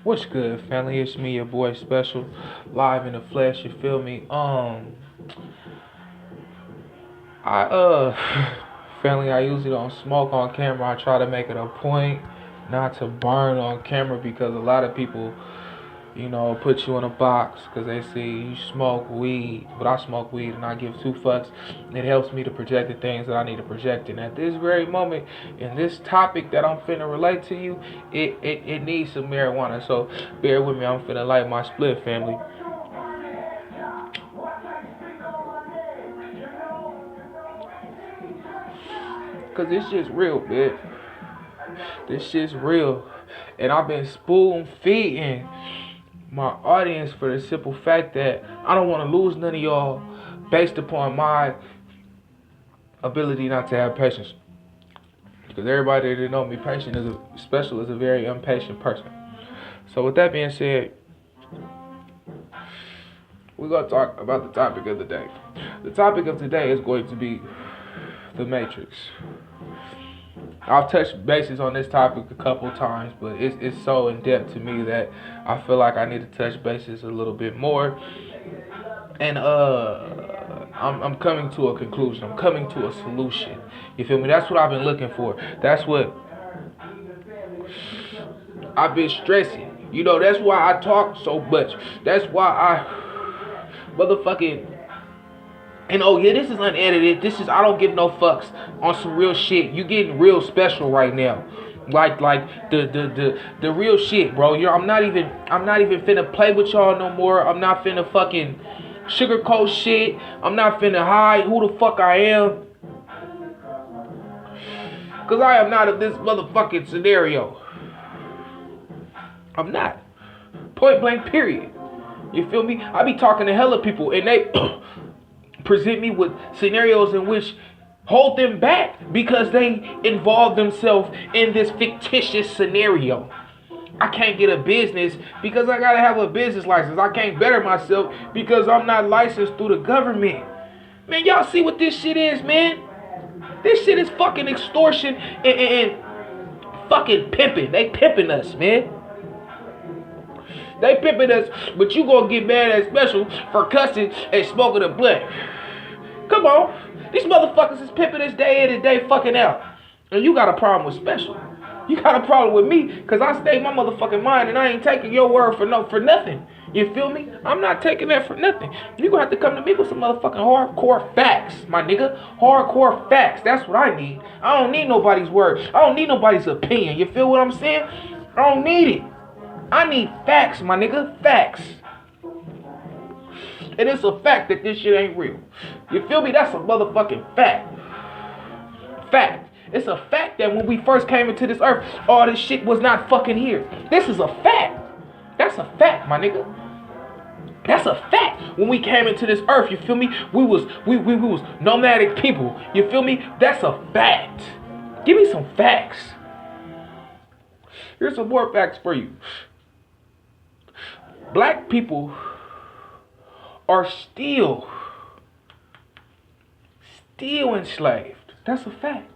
What's good, family? It's me, your boy Special, live in the flesh. You feel me? I family. I usually don't smoke on camera. I try to make it a point not to burn on camera because a lot of people, put you in a box because they see you smoke weed. But I smoke weed and I give two fucks. It helps me to project the things that I need to project. And at this very moment, in this topic that I'm finna relate to you, it needs some marijuana. So bear with me. I'm finna light my split, family. Cause this shit's real, man. This shit's real. And I've been spoon feeding my audience for the simple fact that I don't want to lose none of y'all based upon my ability not to have patience. Because everybody that know me, patient is Special is a very impatient person. So with that being said, we're gonna talk about the topic of the day. The topic of today is going to be the Matrix. I've touched bases on this topic a couple times, but it's so in depth to me that I feel like I need to touch bases a little bit more. And I'm coming to a conclusion. I'm coming to a solution. You feel me? That's what I've been looking for. That's what I've been stressing. That's why I talk so much. That's why I motherfucking. And oh yeah, this is unedited. I don't give no fucks on some real shit. You getting real special right now. Like the real shit, bro. I'm not even finna play with y'all no more. I'm not finna fucking sugarcoat shit. I'm not finna hide who the fuck I am. Cause I am not of this motherfucking scenario. I'm not. Point blank period. You feel me? I be talking to hella people and they present me with scenarios in which hold them back because they involve themselves in this fictitious scenario. I can't get a business because I gotta have a business license. I can't better myself because I'm not licensed through the government. Man, y'all see what this shit is, man? This shit is fucking extortion and fucking pimping. They pimping us, man. They pimping us, but you gonna get mad at Special for cussing and smoking a blunt. Come on. These motherfuckers is pimping us day in and day fucking out. And you got a problem with Special. You got a problem with me because I stayed my motherfucking mind and I ain't taking your word for nothing. You feel me? I'm not taking that for nothing. You gonna have to come to me with some motherfucking hardcore facts, my nigga. Hardcore facts. That's what I need. I don't need nobody's word. I don't need nobody's opinion. You feel what I'm saying? I don't need it. I need facts, my nigga. Facts. And it's a fact that this shit ain't real. You feel me? That's a motherfucking fact. Fact. It's a fact that when we first came into this earth, all this shit was not fucking here. This is a fact. That's a fact, my nigga. That's a fact. When we came into this earth, you feel me? We was nomadic people. You feel me? That's a fact. Give me some facts. Here's some more facts for you. Black people are still enslaved. That's a fact.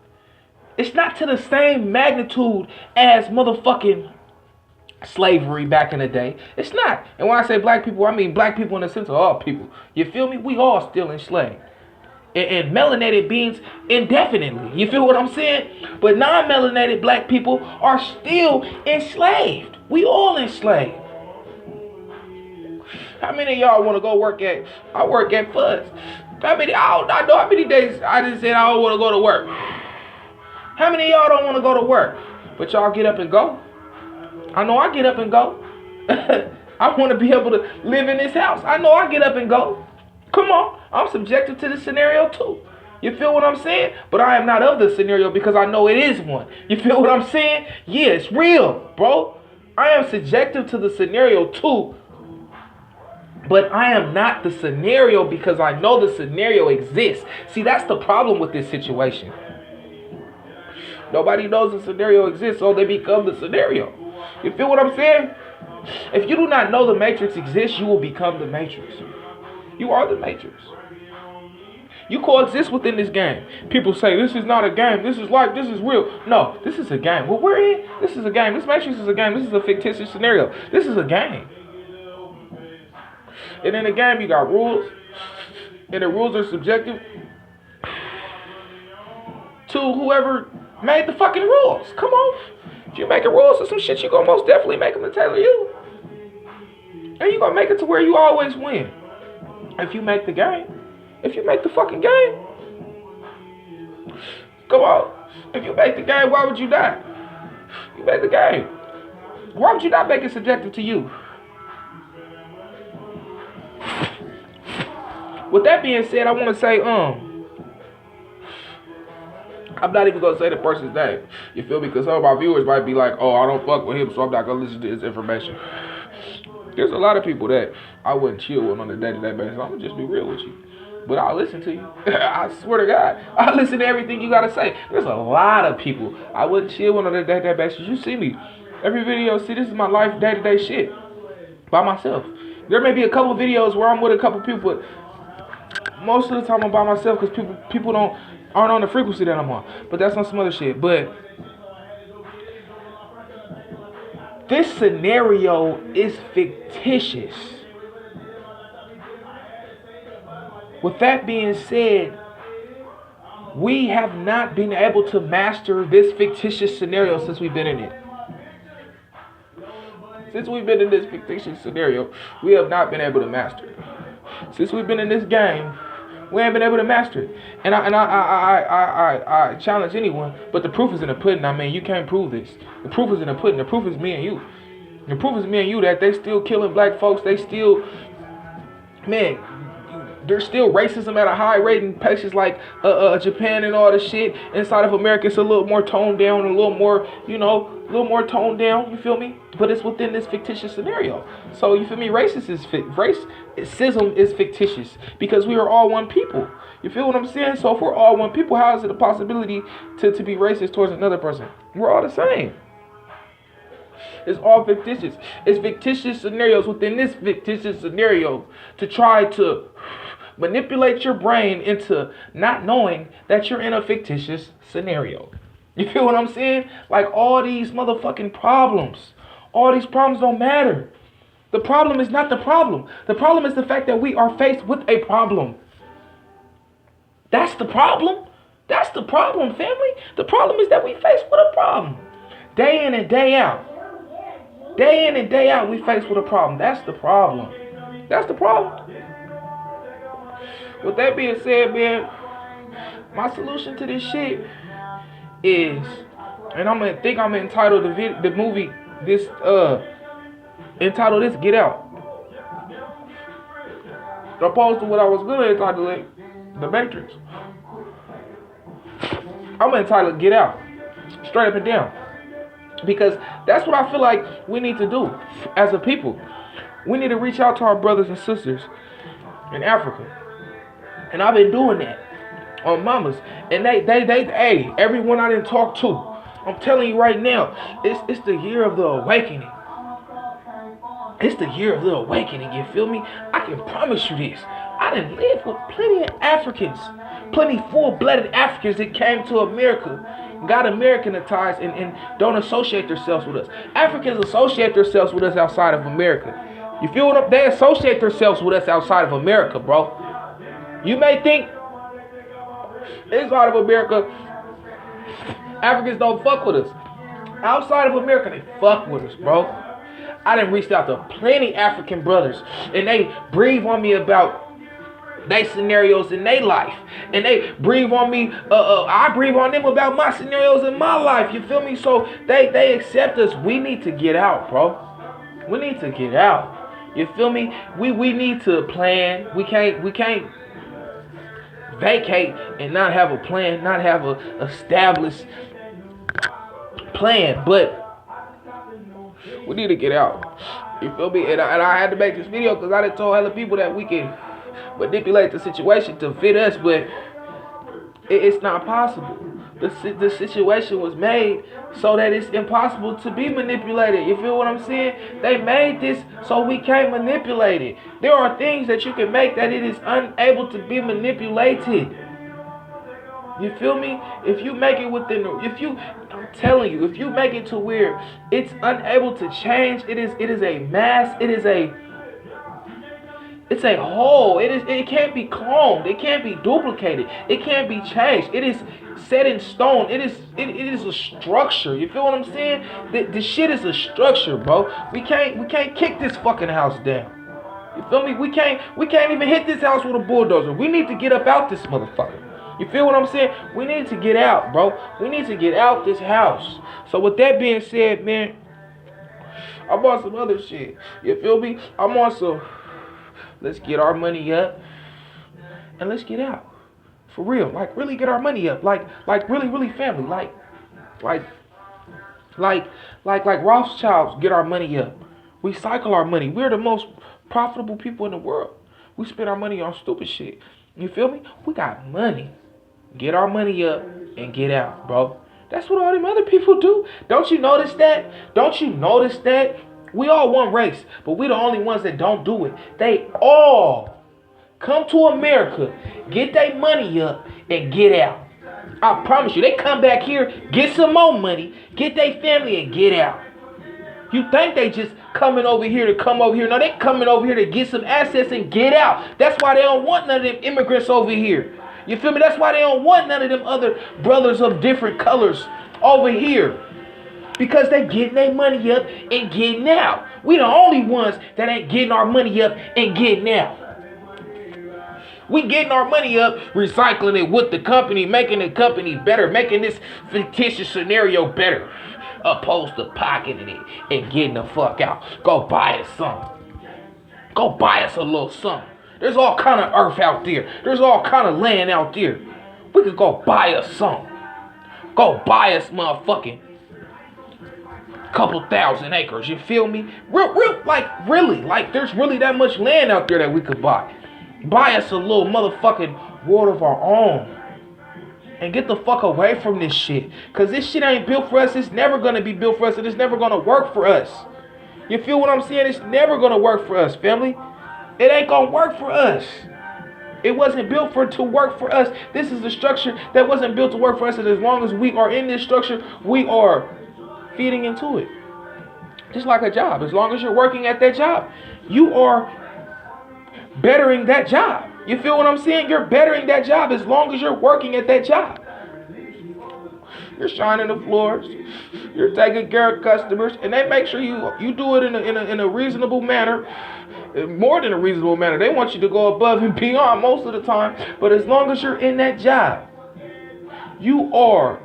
It's not to the same magnitude as motherfucking slavery back in the day. It's not. And when I say black people, I mean black people in the sense of all people. You feel me? We all still enslaved. And melanated beings indefinitely. You feel what I'm saying? But non-melanated black people are still enslaved. We all enslaved. How many of y'all want to go work at? I work at Fuzz. I know how many days I just said I don't want to go to work. How many of y'all don't want to go to work? But y'all get up and go? I know I get up and go. I want to be able to live in this house. I know I get up and go. Come on. I'm subjected to this scenario too. You feel what I'm saying? But I am not of the scenario because I know it is one. You feel what I'm saying? Yeah, it's real, bro. I am subjective to the scenario too. But I am not the scenario because I know the scenario exists. See, that's the problem with this situation. Nobody knows the scenario exists, so they become the scenario. You feel what I'm saying? If you do not know the Matrix exists, you will become the Matrix. You are the Matrix. You coexist within this game. People say this is not a game. This is life. This is real. No, this is a game. Well, we're in. This is a game. This Matrix is a game. This is a fictitious scenario. This is a game. And in the game, you got rules. And the rules are subjective to whoever made the fucking rules. Come on. If you making rules or some shit, you gonna most definitely make them to tailor you. And you gonna make it to where you always win. If you make the game. If you make the fucking game. Come on. If you make the game, why would you die? You make the game. Why would you not make it subjective to you? With that being said, I want to say, I'm not even going to say the person's name. You feel me? Because some of my viewers might be like, oh, I don't fuck with him, so I'm not going to listen to his information. There's a lot of people that I wouldn't chill with on a day-to-day basis. I'm going to just be real with you. But I'll listen to you. I swear to God. I'll listen to everything you got to say. There's a lot of people I wouldn't chill with on a day-to-day basis. You see me. Every video, see, this is my life, day-to-day shit. By myself. There may be a couple videos where I'm with a couple people, but most of the time I'm by myself because people aren't on the frequency that I'm on. But that's on some other shit. But this scenario is fictitious. With that being said, we have not been able to master this fictitious scenario since we've been in it. Since we've been in this fictitious scenario, we have not been able to master it. Since we've been in this game, we ain't been able to master it. And I challenge anyone, but the proof is in the pudding. I mean, you can't prove this. The proof is in the pudding. The proof is me and you. The proof is me and you that they still killing black folks. They still, man, there's still racism at a high rate in places like Japan and all this shit. Inside of America, it's a little more toned down, a little more, a little more toned down. You feel me? But it's within this fictitious scenario. So you feel me? Racism is fictitious because we are all one people. You feel what I'm saying? So if we're all one people, how is it a possibility to be racist towards another person? We're all the same. It's all fictitious. It's fictitious scenarios within this fictitious scenario to try to manipulate your brain into not knowing that you're in a fictitious scenario. You feel what I'm saying? Like all these motherfucking problems. All these problems don't matter. The problem is not the problem. The problem is the fact that we are faced with a problem. That's the problem. That's the problem, family. The problem is that we faced with a problem. Day in and day out. Day in and day out, we faced with a problem. That's the problem. That's the problem. With that being said, man, my solution to this shit is, and I'm entitled the movie this entitled this Get Out. Opposed to what I was gonna entitle it, The Matrix. I'm entitled Get Out. Straight up and down. Because that's what I feel like we need to do as a people. We need to reach out to our brothers and sisters in Africa. And I've been doing that on mamas. And they hey, everyone I didn't talk to, I'm telling you right now, it's the year of the awakening. It's the year of the awakening, you feel me? I can promise you this. I done lived with plenty of Africans, plenty full-blooded Africans that came to America, got Americanized and don't associate themselves with us. Africans associate themselves with us outside of America. You feel what they associate themselves with us outside of America, bro. You may think inside of America, Africans don't fuck with us. Outside of America, they fuck with us, bro. I done reached out to plenty African brothers, and they breathe on me about they scenarios in their life, and they breathe on me. I breathe on them about my scenarios in my life. You feel me? So they accept us. We need to get out, bro. We need to get out. You feel me? We need to plan. We can't vacate and not have a plan, not have a established plan, but we need to get out. You feel me? And I had to make this video because I done told hella people that we can manipulate the situation to fit us, but it's not possible. The situation was made so that it's impossible to be manipulated. You feel what I'm saying? They made this so we can't manipulate it. There are things that you can make that it is unable to be manipulated. You feel me? If you make it within I'm telling you, if you make it to where it's unable to change, it is a mass, it's a whole. It can't be cloned. It can't be duplicated. It can't be changed. It is set in stone. It is a structure. You feel what I'm saying? The shit is a structure, bro. We can't kick this fucking house down. You feel me? We can't even hit this house with a bulldozer. We need to get up out this motherfucker. You feel what I'm saying? We need to get out, bro. We need to get out this house. So with that being said, man, I'm on some other shit. You feel me? I'm on some. Let's get our money up and let's get out. For real. Like really get our money up. Like really family. Like Rothschilds get our money up. Recycle our money. We're the most profitable people in the world. We spend our money on stupid shit. You feel me? We got money. Get our money up and get out, bro. That's what all them other people do. Don't you notice that? Don't you notice that? We all one race, but we the only ones that don't do it. They all come to America, get their money up, and get out. I promise you, they come back here, get some more money, get their family, and get out. You think they just coming over here to come over here. No, they coming over here to get some assets and get out. That's why they don't want none of them immigrants over here. You feel me? That's why they don't want none of them other brothers of different colors over here. Because they getting their money up and getting out. We the only ones that ain't getting our money up and getting out. We getting our money up, recycling it with the company, making the company better, making this fictitious scenario better. Opposed to pocketing it and getting the fuck out. Go buy us something. Go buy us a little something. There's all kind of earth out there. There's all kind of land out there. We could go buy us something. Go buy us motherfucking couple thousand acres. You feel me? Like there's really that much land out there that we could buy. Buy us a little motherfucking world of our own. And get the fuck away from this shit. Because this shit ain't built for us. It's never going to be built for us. And it's never going to work for us. You feel what I'm saying? It's never going to work for us, family. It ain't going to work for us. It wasn't built to work for us. This is a structure that wasn't built to work for us. And as long as we are in this structure, we are feeding into it. Just like a job. As long as you're working at that job, you are bettering that job. You feel what I'm saying? You're bettering that job as long as you're working at that job. You're shining the floors. You're taking care of customers, and they make sure you do it in a reasonable manner, more than a reasonable manner. They want you to go above and beyond most of the time. But as long as you're in that job, you are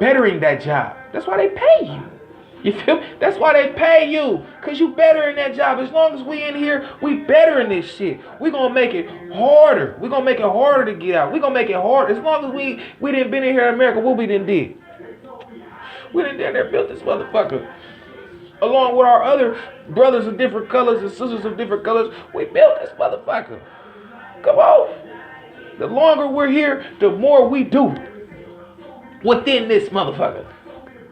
bettering that job. That's why they pay you. You feel me? That's why they pay you. Because you better in that job. As long as we in here, we better in this shit. We're going to make it harder. We're going to make it harder to get out. We're going to make it hard. As long as we didn't been in here in America, what we done did? We done down there built this motherfucker. Along with our other brothers of different colors and sisters of different colors, we built this motherfucker. Come on. The longer we're here, the more we do within this motherfucker.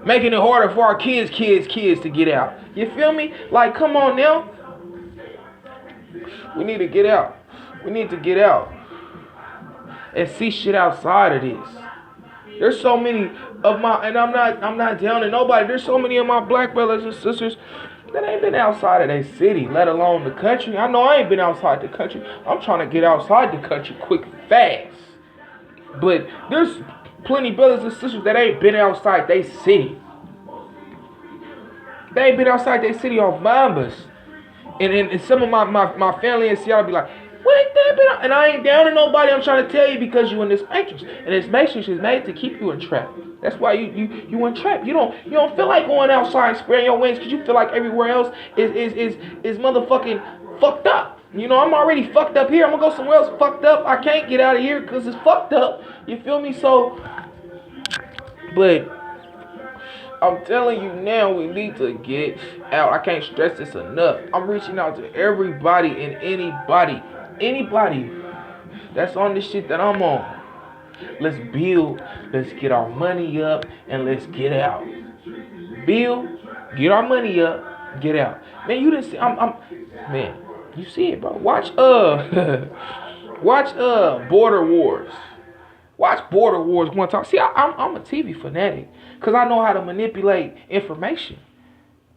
Making it harder for our kids to get out. You feel me? Like, come on now. We need to get out. We need to get out and see shit outside of this. There's so many of my, and I'm not downing nobody. There's so many of my black brothers and sisters that ain't been outside of their city, let alone the country. I know I ain't been outside the country. I'm trying to get outside the country quick and fast. But there's plenty brothers and sisters that ain't been outside their city. They ain't been outside their city on Mambas. And some of my family in Seattle be like, what they been out? And I ain't down to nobody. I'm trying to tell you because you in this matrix. And this matrix is made to keep you entrapped. That's why you entrapped. You don't feel like going outside and spreading your wings because you feel like everywhere else is motherfucking fucked up. You know, I'm already fucked up here. I'm gonna go somewhere else fucked up. I can't get out of here because it's fucked up. You feel me? So, but I'm telling you now, we need to get out. I can't stress this enough. I'm reaching out to everybody and anybody that's on this shit that I'm on. Let's build. Let's get our money up and let's get out. Build, get our money up, get out. Man, you didn't see. Man. You see it, bro. Watch Border Wars. Watch Border Wars one time. See, I'm a TV fanatic because I know how to manipulate information.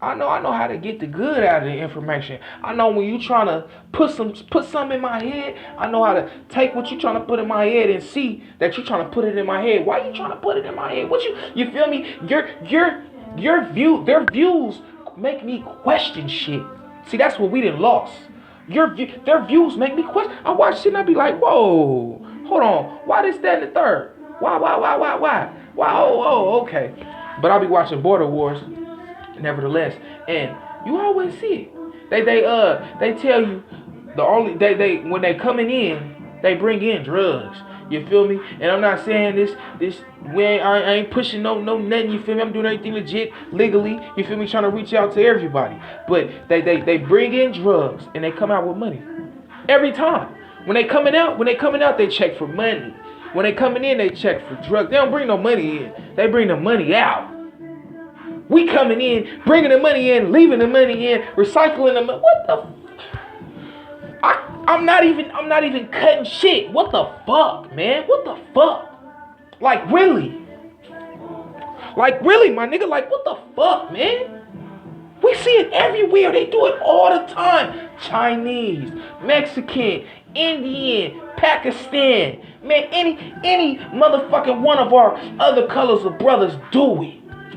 I know how to get the good out of the information. I know when you trying to put something in my head, I know how to take what you trying to put in my head and see that you trying to put it in my head. Why you trying to put it in my head? You feel me? Their views make me question shit. See, that's what we done lost. Their views make me question. I watch shit and I be like, whoa, hold on. Why this, that, and the third? Why? Okay. But I'll be watching Border Wars. Nevertheless, and you always see it. They tell you they when they coming in, they bring in drugs. You feel me? And I'm not saying this I ain't pushing no nothing. You feel me? I'm doing everything legit, legally. You feel me? Trying to reach out to everybody. But they bring in drugs and they come out with money every time. When they coming out, they check for money. When they coming in, they check for drugs. They don't bring no money in. They bring the money out. We coming in, bringing the money in, leaving the money in, recycling the money. What the? I'm not even cutting shit. What the fuck, man? What the fuck? Like really, my nigga. Like what the fuck, man? We see it everywhere. They do it all the time. Chinese, Mexican, Indian, Pakistan. Man, any motherfucking one of our other colors of brothers do it.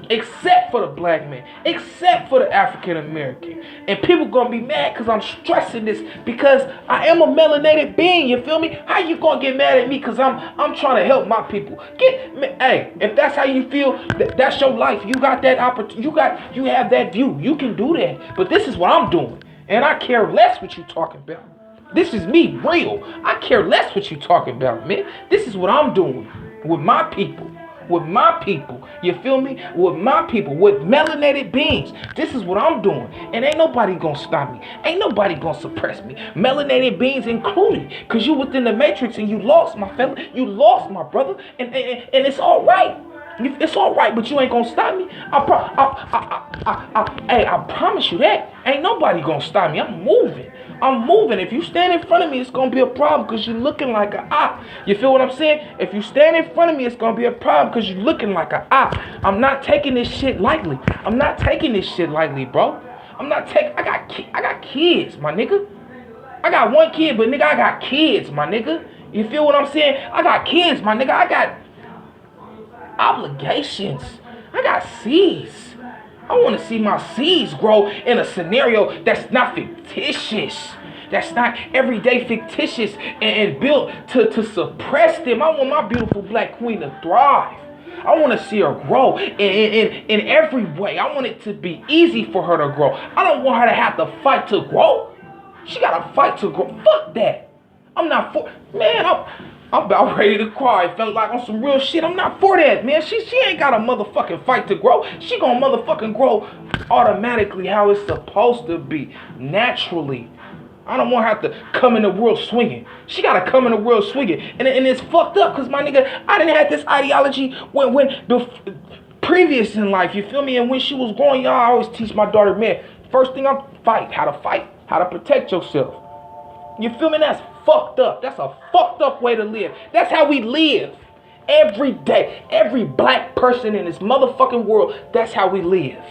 Except for the black man, except for the African American. And people gonna be mad because I'm stressing this because I am a melanated being, you feel me? How you gonna get mad at me because I'm trying to help my people? Hey, if that's how you feel, that's your life. You got that opportunity, you have that view. You can do that. But this is what I'm doing. And I care less what you talking about. This is me, real. I care less what you talking about, man. This is what I'm doing with my people. With my people, you feel me? With my people, with melanated beings. This is what I'm doing. And ain't nobody gonna stop me. Ain't nobody gonna suppress me. Melanated beings included. Cause you within the matrix and you lost, my fella. You lost, my brother. And it's all right. It's all right, but you ain't gonna stop me. I promise you that. Ain't nobody gonna stop me. I'm moving. If you stand in front of me, it's gonna be a problem because you're looking like an op. You feel what I'm saying? If you stand in front of me, it's gonna be a problem because you're looking like an op. I'm not taking this shit lightly. I'm not taking this shit lightly, bro. I got kids, my nigga. I got one kid, but nigga, I got kids, my nigga. You feel what I'm saying? I got kids, my nigga. I got obligations. I got seeds. I want to see my seeds grow in a scenario that's not fictitious. That's not everyday fictitious and built to suppress them. I want my beautiful black queen to thrive. I want to see her grow in every way. I want it to be easy for her to grow. I don't want her to have to fight to grow. She got to fight to grow. Fuck that. I'm not for... Man, I'm about ready to cry. Felt like on some real shit. I'm not for that, man. She ain't got a motherfucking fight to grow. She gonna motherfucking grow automatically how it's supposed to be. Naturally. I don't want her to come in the world swinging. She gotta come in the world swinging. And it's fucked up because, my nigga, I didn't have this ideology when previous in life. You feel me? And when she was growing, y'all, I always teach my daughter, man, first thing I'm fight, how to protect yourself. You feel me? That's fucked up. That's a fucked up way to live. That's how we live. Every day. Every black person in this motherfucking world, that's how we live.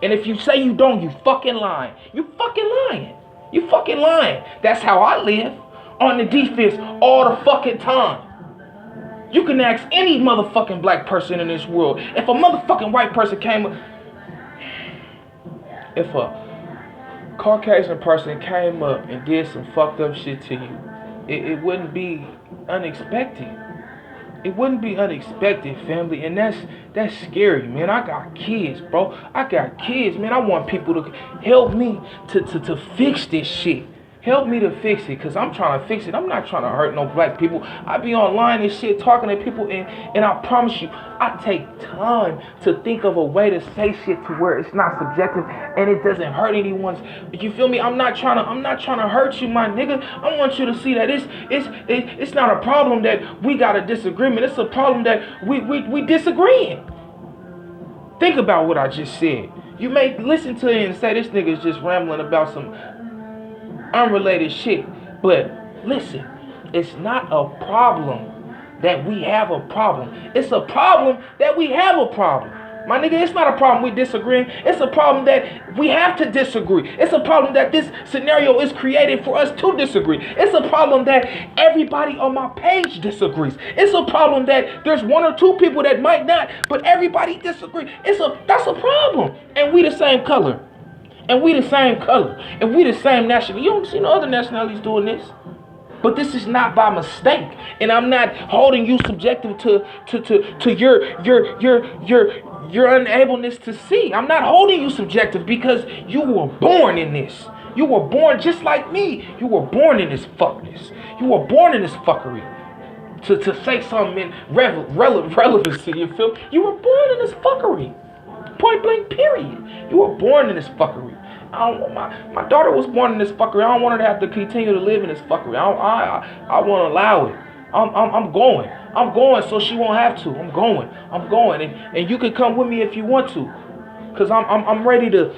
And if you say you don't, you fucking lying. You fucking lying. You fucking lying. That's how I live. On the defense all the fucking time. You can ask any motherfucking black person in this world. If a motherfucking white person if a Caucasian person came up and did some fucked up shit to you, it wouldn't be unexpected. It wouldn't be unexpected, family, and that's scary, man. I got kids, bro. I got kids, man. I want people to help me to fix this shit. Help me to fix it, because I'm trying to fix it. I'm not trying to hurt no black people. I be online and shit talking to people, and I promise you, I take time to think of a way to say shit to where it's not subjective and it doesn't hurt anyone's. You feel me? I'm not trying to hurt you, my nigga. I want you to see that it's not a problem that we got a disagreement. It's a problem that we disagreeing. Think about what I just said. You may listen to it and say this nigga's just rambling about some unrelated shit, but listen, it's not a problem that we have a problem. It's a problem that we have a problem. My nigga, it's not a problem we disagreeing. It's a problem that we have to disagree. It's a problem that this scenario is created for us to disagree. It's a problem that everybody on my page disagrees. It's a problem that there's one or two people that might not, but everybody disagrees. That's a problem. And we the same color. And we the same color. And we the same nationality. You don't see no other nationalities doing this. But this is not by mistake, and I'm not holding you subjective to your unableness to see. I'm not holding you subjective because you were born in this. You were born just like me. You were born in this fuckness. You were born in this fuckery. To say something in relevancy, you feel? You were born in this fuckery. Point blank, period. You were born in this fuckery. I don't want my daughter was born in this fuckery. I don't want her to have to continue to live in this fuckery. I want to allow it. I'm going so she won't have to. I'm going and you can come with me if you want to, cause I'm ready to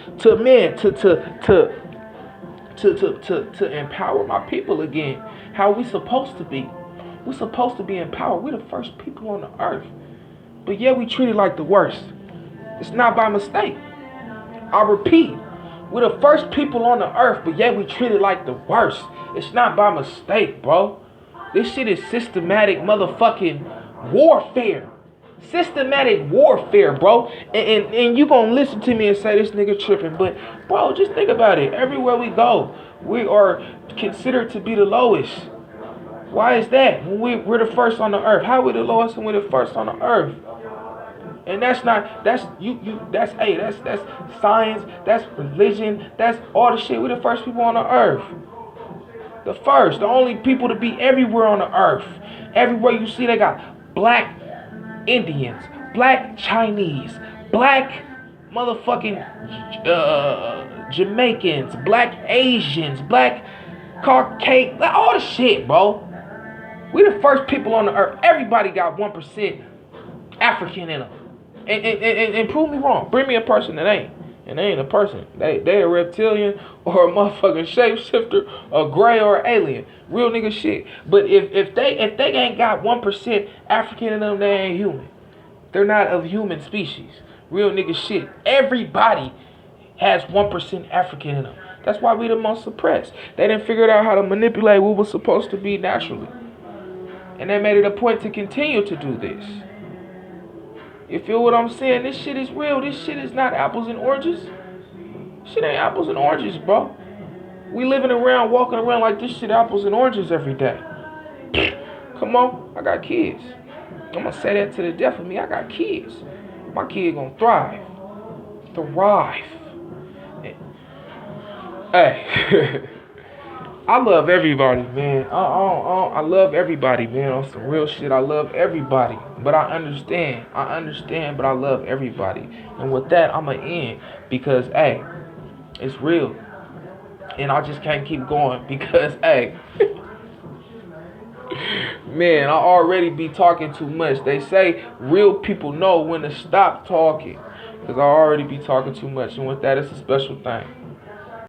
empower my people again. How we supposed to be? We're supposed to be empowered. We're the first people on the earth, but yeah, we treat it like the worst. It's not by mistake. I repeat. We're the first people on the earth, but yet we treat it like the worst. It's not by mistake, bro. This shit is systematic motherfucking warfare. Systematic warfare, bro. And you gonna listen to me and say this nigga tripping, but bro, just think about it. Everywhere we go, we are considered to be the lowest. Why is that? When we're the first on the earth. How are we the lowest and we're the first on the earth? And that's science, that's religion, that's all the shit. We're the first people on the earth. The only people to be everywhere on the earth. Everywhere you see, they got black Indians, black Chinese, black motherfucking Jamaicans, black Asians, black Caucasian, all the shit, bro. We the first people on the earth. Everybody got 1% African in them. And prove me wrong. Bring me a person that ain't. And they ain't a person. They a reptilian or a motherfucking shapeshifter, a gray or alien. Real nigga shit. But if they ain't got 1% African in them, they ain't human. They're not of human species. Real nigga shit. Everybody has 1% African in them. That's why we the most suppressed. They didn't figure out how to manipulate what was supposed to be naturally. And they made it a point to continue to do this. You feel what I'm saying? This shit is real. This shit is not apples and oranges. Shit ain't apples and oranges, bro. We walking around like this shit apples and oranges every day. Come on, I got kids. I'm gonna say that to the death of me. I got kids. My kid gonna thrive. Hey. I love everybody, man. I love everybody, man. On some real shit, I love everybody. But I understand, but I love everybody. And with that, I'm going to end. Because, hey, it's real. And I just can't keep going. Because, hey, man, I already be talking too much. They say real people know when to stop talking. Because I already be talking too much. And with that, it's a special thing.